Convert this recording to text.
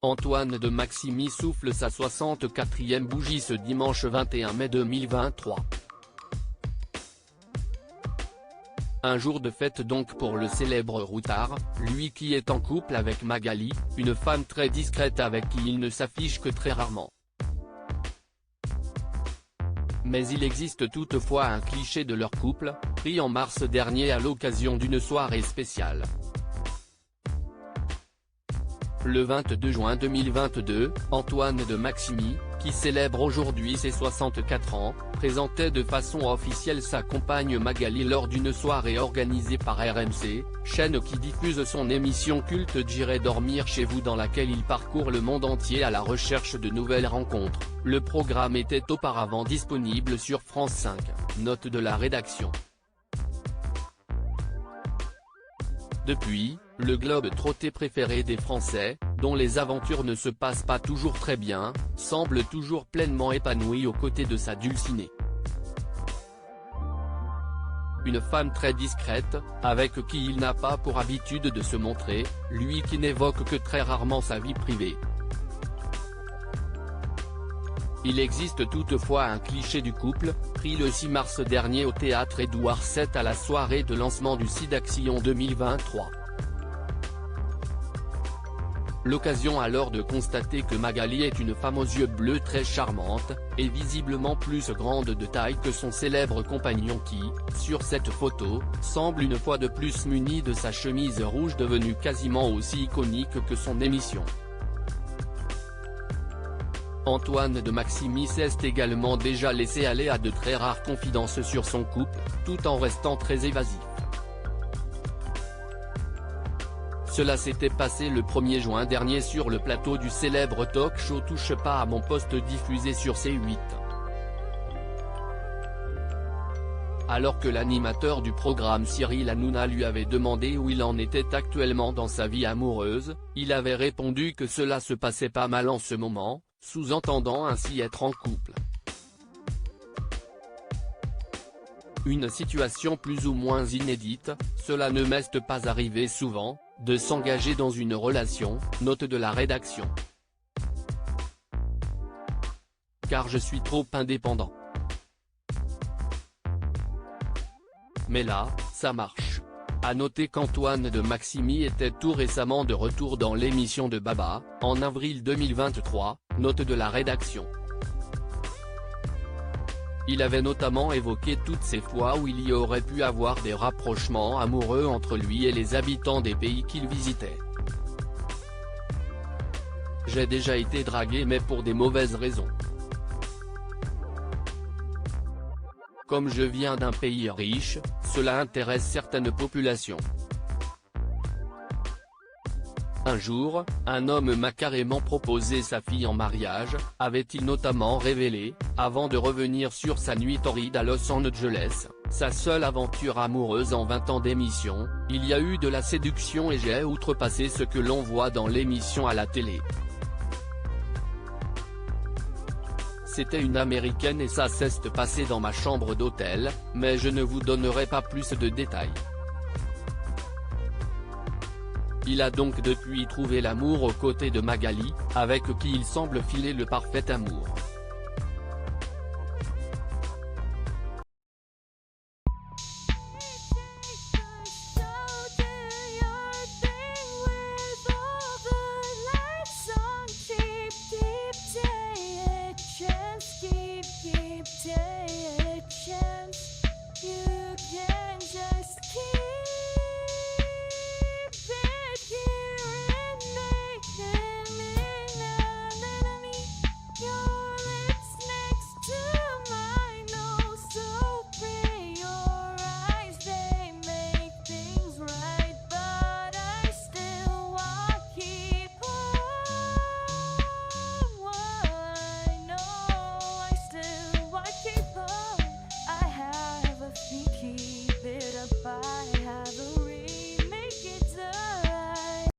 Antoine de Maximi souffle sa 64e bougie ce dimanche 21 mai 2023. Un jour de fête donc pour le célèbre routard, lui qui est en couple avec Magali, une femme très discrète avec qui il ne s'affiche que très rarement. Mais il existe toutefois un cliché de leur couple, pris en mars dernier à l'occasion d'une soirée spéciale. Le 22 juin 2022, Antoine de Maximi, qui célèbre aujourd'hui ses 64 ans, présentait de façon officielle sa compagne Magali lors d'une soirée organisée par RMC, chaîne qui diffuse son émission culte J'irai dormir chez vous dans laquelle il parcourt le monde entier à la recherche de nouvelles rencontres. Le programme était auparavant disponible sur France 5, note de la rédaction. Depuis, le globe-trotteur préféré des Français, dont les aventures ne se passent pas toujours très bien, semble toujours pleinement épanoui aux côtés de sa dulcinée. Une femme très discrète, avec qui il n'a pas pour habitude de se montrer, lui qui n'évoque que très rarement sa vie privée. Il existe toutefois un cliché du couple, pris le 6 mars dernier au théâtre Édouard VII à la soirée de lancement du SIDAction 2023. L'occasion alors de constater que Magali est une femme aux yeux bleus très charmante, et visiblement plus grande de taille que son célèbre compagnon qui, sur cette photo, semble une fois de plus muni de sa chemise rouge devenue quasiment aussi iconique que son émission. Antoine de Maximi s'est également déjà laissé aller à de très rares confidences sur son couple, tout en restant très évasif. Cela s'était passé le 1er juin dernier sur le plateau du célèbre talk-show Touche pas à mon poste diffusé sur C8. Alors que l'animateur du programme Cyril Hanouna lui avait demandé où il en était actuellement dans sa vie amoureuse, il avait répondu que cela se passait pas mal en ce moment, sous-entendant ainsi être en couple. Une situation plus ou moins inédite, cela ne m'est pas arrivé souvent, de s'engager dans une relation, note de la rédaction. Car je suis trop indépendant. Mais là, ça marche. À noter qu'Antoine de Maximi était tout récemment de retour dans l'émission de Baba, en avril 2023, note de la rédaction. Il avait notamment évoqué toutes ces fois où il y aurait pu avoir des rapprochements amoureux entre lui et les habitants des pays qu'il visitait. J'ai déjà été dragué mais pour des mauvaises raisons. Comme je viens d'un pays riche, cela intéresse certaines populations. Un jour, un homme m'a carrément proposé sa fille en mariage, avait-il notamment révélé, avant de revenir sur sa nuit torride à Los Angeles, sa seule aventure amoureuse en 20 ans d'émission. Il y a eu de la séduction et j'ai outrepassé ce que l'on voit dans l'émission à la télé. C'était une américaine et ça s'est passé dans ma chambre d'hôtel, mais je ne vous donnerai pas plus de détails. Il a donc depuis trouvé l'amour aux côtés de Magali, avec qui il semble filer le parfait amour.